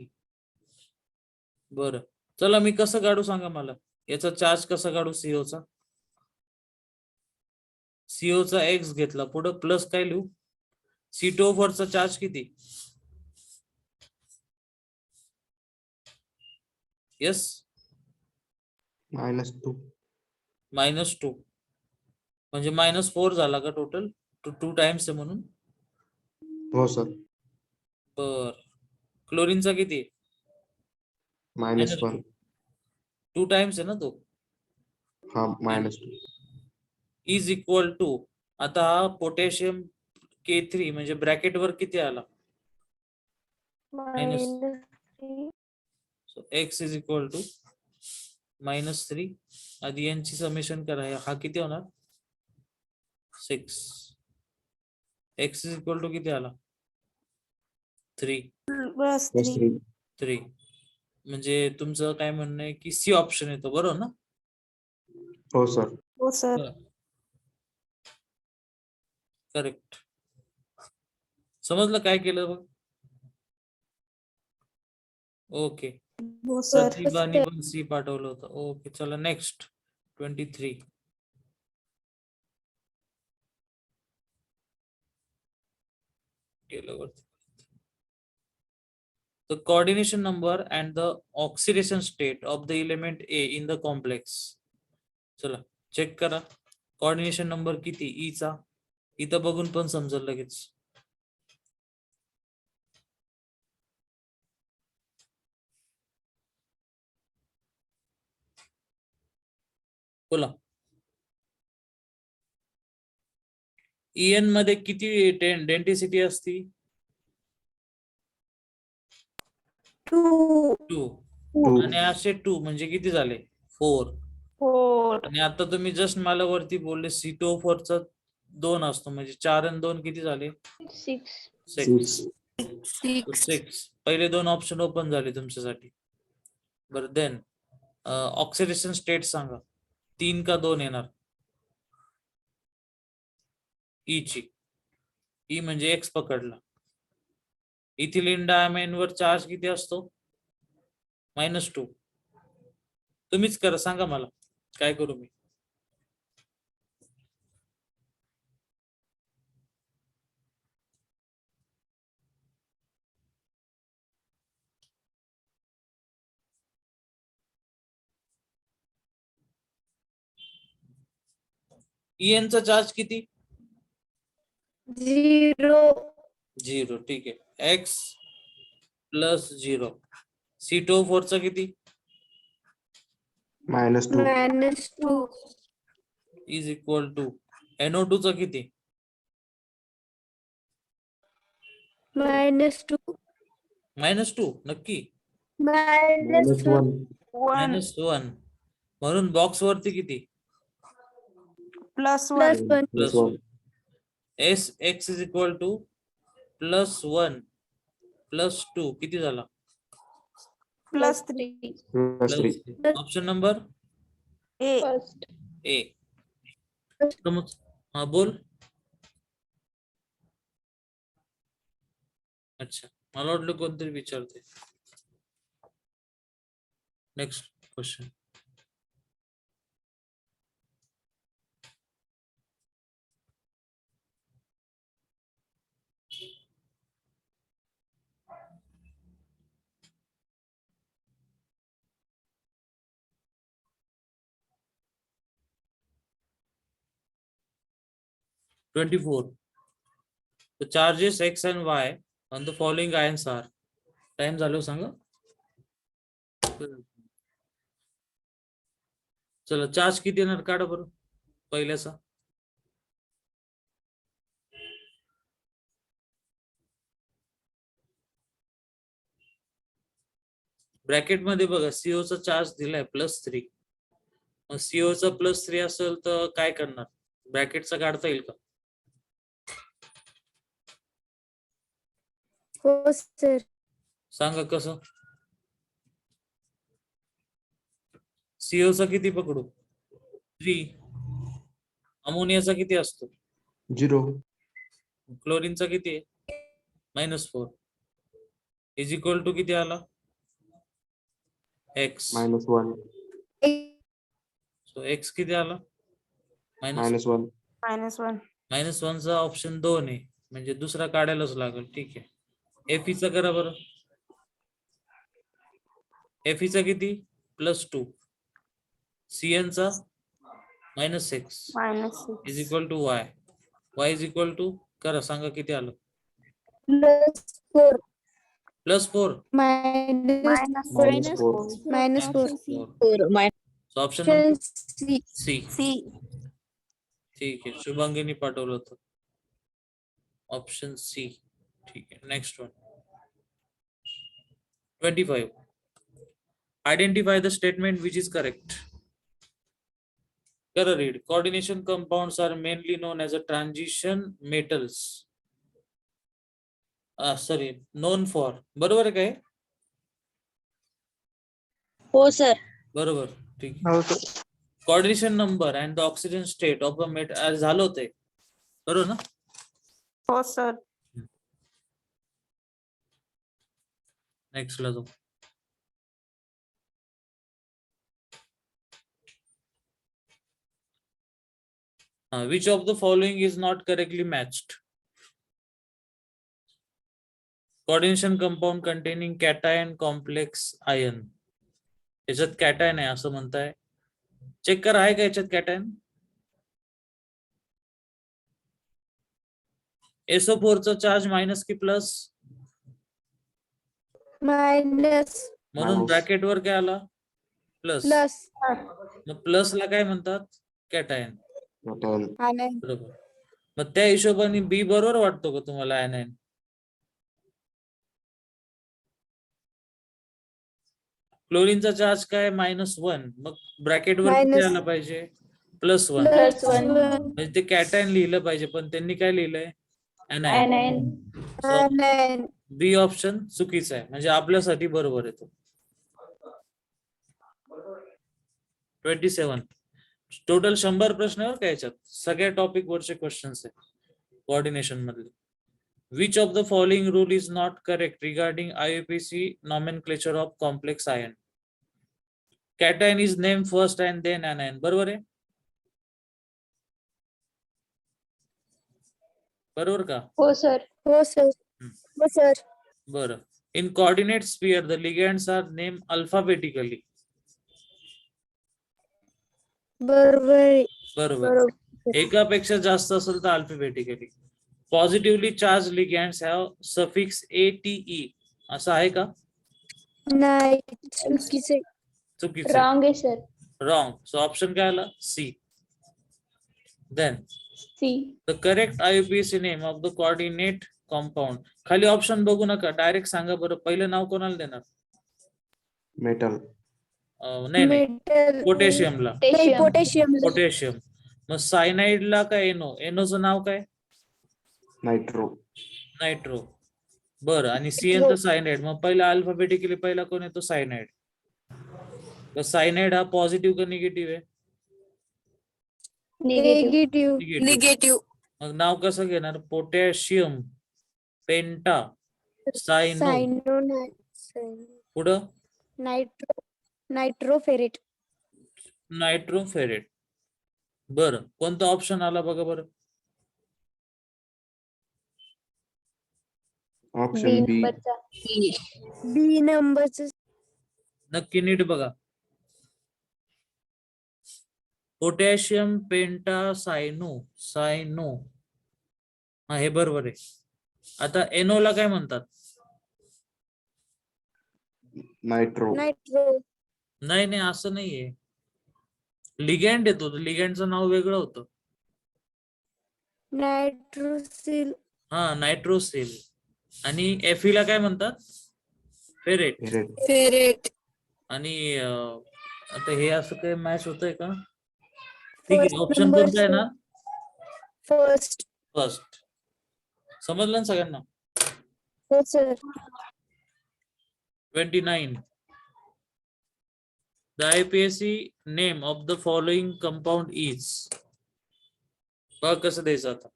बरं, चला मी कसं काढू सांगा मला. याचा चार्ज कसा काढू? CO चा X घेतला, पुढे प्लस काय लिहू? C2O4 चा चार्ज किती? यस, -2. -2. म्हणजे -4 झाला का टोटल? 2 टाइम्स आहे म्हणून. हो सर. बर, क्लोरीनचा किती? -1. 2 टाइम्स आहे ना तो. हा, -2. इज इक्वल टू, आता हा पोटॅशियम K3 म्हणजे ब्रॅकेट वर किती आला? So X is equal to -3. आधी यांची समेशन करा. हा किती होणार? 6. X इज इक्वल टू किती आला? 3. Plus plus 3. 3. 3. म्हणजे तुमचं काय म्हणणं आहे की सी ऑप्शन येतो, बरोबर ना? हो सर. हो सर. करेक्ट. समजलं काय केलं बघ? ओके, हो सर. प्रतिभाने पण सी पाठवलं होतं. ओके, चला next 23. The coordination number and the oxidation state of the element A in the complex. चला चेक करा. कोऑर्डिनेशन नंबर किती E चा? इथं बघून पण समजेल लगेच. बोला. EN मध्ये किती डेन्सिटी असती? 2. 2. आणि असे 2 म्हणजे किती झाले? 4. 4. आणि आता तुम्ही जस्ट मला वरती बोलले C2O4 चा 2 असतो, म्हणजे 4 आणि 2 किती झाले? 6. 6. 6. 6. पहिले 2 ऑप्शन ओपन झाले तुमच्यासाठी. बरं, देन ऑक्सिडेशन स्टेट सांगा. 3 का 2 येणार? E ची. E म्हणजे X पकडला. इथिलीन डायमाइन वर चार्ज किती असतो? -2. तुम्हीच करा, सांगा मला काय करू मी. EN चा चार्ज किती? 0. 0. ठीक आहे. X plus 0. C2O4 चा किती? -2. -2. इज इक्वल टू NO2 चा किती? -2. -2. नक्की? -1. -1. म्हणून बॉक्स वरती किती? +1. +1. X इज इक्वल टू +1 +2 किती झाला? +3. +3. Option number A. फर्स्ट. ए. हा बोल. अच्छा, मला वाटलं कोणतरी विचारते. Next question. (24) The charges X and Y on the following ions are. Time झालो सांगा. चला, चार्ज किती येणार काढा बरं पहिल्याचा. ब्रॅकेट मध्ये बघा CO चा चार्ज दिलाय +3. मग CO चा +3 असेल तर काय करणार? ब्रॅकेटचा काढता येईल का? हो सर. सांगा कसं. CO चा किती पकडू? 3. अमोनियाचा किती असतो? 0. क्लोरीनचा किती आहे? -4. इज इक्वल टू किती आला? X. -1. सो X किती आला? -1. -1. -1 चा ऑप्शन 2 आहे, म्हणजे दुसरा काढायलाच लागेल. ठीक आहे. Fe चा करा बरं. Fe चा किती? +2. CN चा -6 -6. Is equal to Y. Y is equal to करा, सांगा किती आलं? +4. +4. -4. -4. So option number C. C. C. ठीक आहे, शुभांगीनी पाठवलं होतं. Option C. ठीक आहे. Next one. 25. Identify the statement which is correct. Kara read. Coordination compounds are mainly known as a transition metals. Sorry, known for. बरोबर आहे काय? हो सर. बरोबर. ठीक आहे. Coordination number and the oxidation state of a metal झालं होते. बरोबर ना? हो सर. नेक्स्ट ला जाऊ. Which of the following is not correctly matched? Coordination compound containing cation complex ion. याच्यात कॅटायन आहे असं म्हणताय. चेक करा आहे का याच्यात कॅटायन? SO4 चा चार्ज मायनस की प्लस? मायनस. म्हणून ब्रॅकेट वर काय आला? प्लस. मग प्लस ला काय म्हणतात? कॅटायन. बरोबर. मग त्या हिशोबाने बी बरोबर वाटतो का तुम्हाला? एनायन. क्लोरीनचा चार्ज काय? -1. मग ब्रॅकेट वर किती आला पाहिजे? +1. म्हणजे ते कॅटायन लिहिलं पाहिजे, पण त्यांनी काय लिहिलंय? एनायन. Anion. बी ऑप्शन चुकीचा आहे, म्हणजे आपल्यासाठी बरोबर येतो. 27. टोटल 100 प्रश्न आहे का याच्यात? सगळ्या टॉपिक वरचे क्वेश्चन्स आहे कोऑर्डिनेशन मधले. Which of the following rule is not correct regarding IUPAC nomenclature of complex ion? Cation is named first and then anion. बरोबर आहे? बरोबर का? हो सर. हो सर. हो सर. बरं. In coordinate sphere, the ligands are named alphabetically. बरोबर. बरोबर. एकापेक्षा जास्त असेल तर alphabetically. Positively charge ligands have suffix ATE असं आहे का? नाही चुकीचे. चुकीचं. रॉंग आहे सर. रॉंग. सो ऑप्शन काय आला? C. Then C. The correct IUPAC name of the coordinate compound. खाली ऑप्शन बघू नका, डायरेक्ट सांगा बरं. पहिलं नाव कोणाला देणार? मेटल. नाही नाही, मेटल पोटॅशियमला. नाही पोटॅशियम पोटॅशियम. मग सायनाइडला काय एनो? एनोचं नाव काय? नायट्रो. नायट्रो. बरं, आणि CN तर सायनाइड. मग पहिला अल्फाबेटिकली पहिला कोण येतो? सायनाइड. तर सायनाइड हा पॉझिटिव्ह का निगेटिव्ह आहे? निगेटिव्ह. निगेटिव्ह. मग नाव कसं घेणार? पोटॅशियम पेंटा सायनो. सायनो पुढं नायट्रोफेरेट. नायट्रोफेरेट. बरं, कोणता ऑप्शन आला बघा बरं? ऑप्शन बी. बी नंबरच. नक्की नीट बघा. पोटॅशियम पेंटा सायनो. हा, हे बरोबर आहे. आता एनोला काय म्हणतात? नायट्रो. नाही नाही, असं नाहीये. लिगँड येतो, लिगँडचं नाव वेगळं होतं. नायट्रोसिल. हा, नायट्रोसिल. आणि एफीला काय म्हणतात? फेरेट. फेरेट. आणि आता हे असं काही मॅच होतंय का? ठीक आहे, ऑप्शन कोणता आहे ना? फर्स्ट. समजलं ना सगळ्यांना? हो sir. 29. The IUPAC name of the following compound is. बघ कसं द्यायचं आता.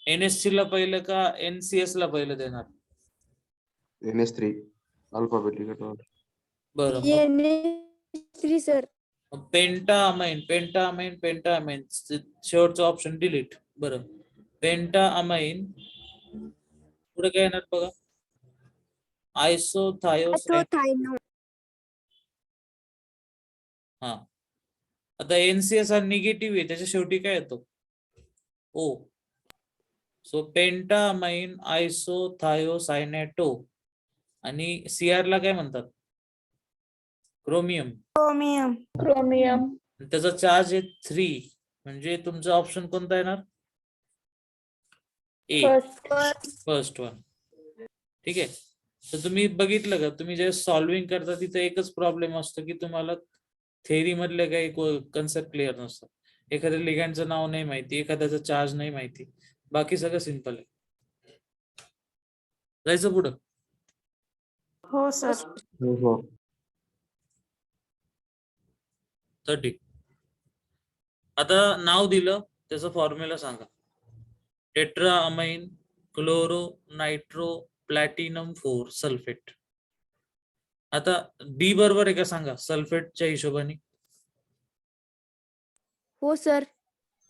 NH3 ला पहिलं का NCS ला पहिलं देणार? NH3 alphabetical. बरं, NH3 सर. पेंटाअमाइन. शेवटचं ऑप्शन डिलीट. बरं, पेंटाअमाइन. पुढे काय येणार बघा? आयसोथायोसाइन. हा, आता NCS हा निगेटिव्ह आहे, त्याच्या शेवटी काय येतो? ओ. सो पेंटाअमाइन आयसोथायोसायनेटो. आणि CR ला काय म्हणतात? क्रोमियम. त्याचा चार्ज आहे 3. म्हणजे तुमचा ऑप्शन कोणता येणार? ए. First one. ठीक आहे. तर तुम्ही बघितलं का, तुम्ही जे सॉल्विंग करता तिथे एकच प्रॉब्लेम असतो की तुम्हाला थेअरी मधले काही कन्सेप्ट क्लिअर नसतात. एखाद्या लिगँडचं नाव नाही माहिती, एखाद्याचा चार्ज नाही माहिती, बाकी सगळं सिंपल आहे. जायचं पुढं? हो सर. 30. आता नाव दिलं, त्याचा फॉर्म्युला सांगा. टेट्राअमाइन क्लोरो नायट्रो प्लॅटिनम 4 सल्फेट. आता डी बरोबर आहे का सांगा सल्फेटच्या हिशोबाने? हो सर.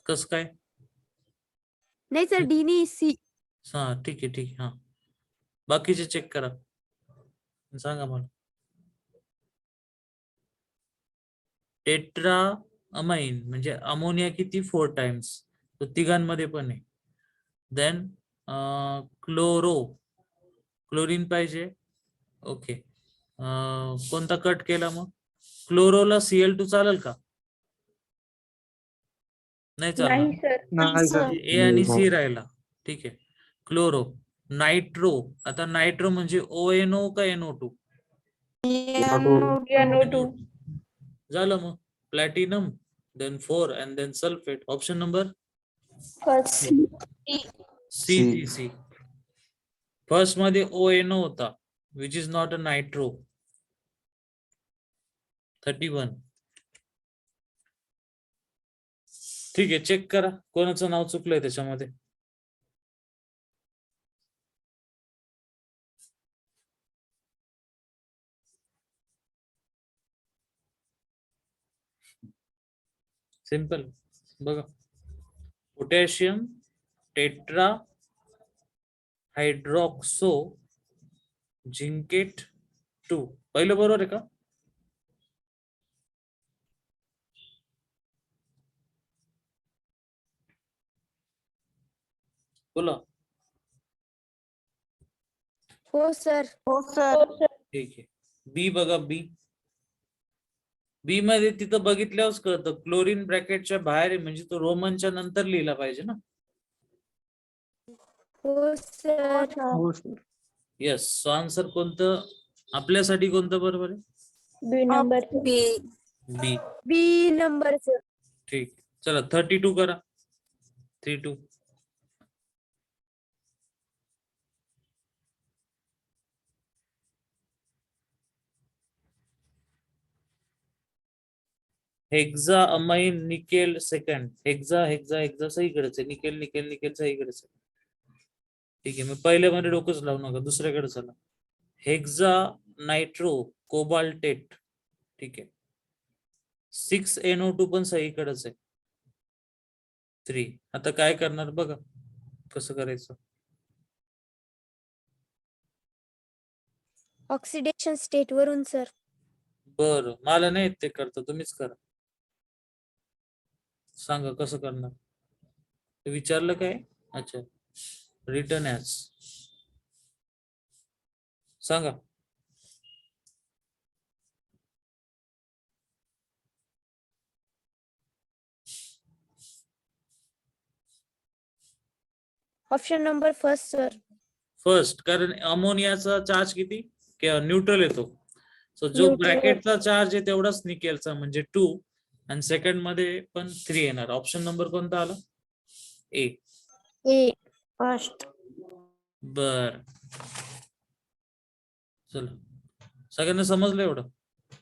कस काय? नाही सर, डी नी सी. हा, ठीक आहे. हा, बाकीचे चेक करा, सांगा मला. टेट्राअमाइन म्हणजे अमोनिया किती? 4 टाइम्स. तो तिघांमध्ये पण आहे. देन क्लोरीन पाहिजे. ओके. कोणता कट केला मग? क्लोरोला Cl2 चालेल का? नाही चालणार. ए आणि सी राहिला. ठीक आहे. क्लोरो. नायट्रो. आता नायट्रो म्हणजे ONO का NO2? झालं मग. Platinum, then 4 and then sulphate. Option number C. First मध्ये ONO होता, which is not a nitro. 31. ठीक आहे, चेक करा कोणाचं नाव चुकलंय त्याच्यामध्ये. सिंपल बघा. Potassium tetra hydroxo zincate 2. पहिलं बरोबर आहे का? बोला. हो सर. ठीक आहे. बी बघा, बी मध्ये तिथं बघितल्यावरच कळतं क्लोरीन ब्रॅकेटच्या बाहेर आहे, म्हणजे तो रोमनच्या नंतर लिहिला पाहिजे ना. हो सर. हो सर. येस. सो आन्सर कोणतं आपल्यासाठी कोणतं बरोबर आहे? B number. B. B number sir. ठीक. चला 32 करा. 32. Hexa amine nickel second. Hexa सहीकडेच आहे. निकेल सहीकडेच आहे. ठीक आहे. मग पहिल्यामध्ये डोकंच लावू नका, दुसऱ्याकडे चला. Hexa nitro cobaltate. ठीक आहे. 6NO2 पण सहीकडेच आहे. 3. आता काय करणार बघा कसं करायचं. ऑक्सिडेशन स्टेट वरून सर. बरं, मला नाही येत ते करता, तुम्हीच करा. सांगा कसं करणार. विचारलं काय? अच्छा, रिटर्न ॲज सांगा. Option number first sir. First, कारण अमोनियाचा चार्ज किती न्यूट्रल येतो. सो जो Neutral. ब्रॅकेटचा चार्ज आहे तेवढाच निकेलचा म्हणजे 2, आणि सेकंड मध्ये पण 3 येणार. ऑप्शन नंबर कोणता आला? ए. ए. फर्स्ट. बर, चला सगळ्यांना समजलं एवढं?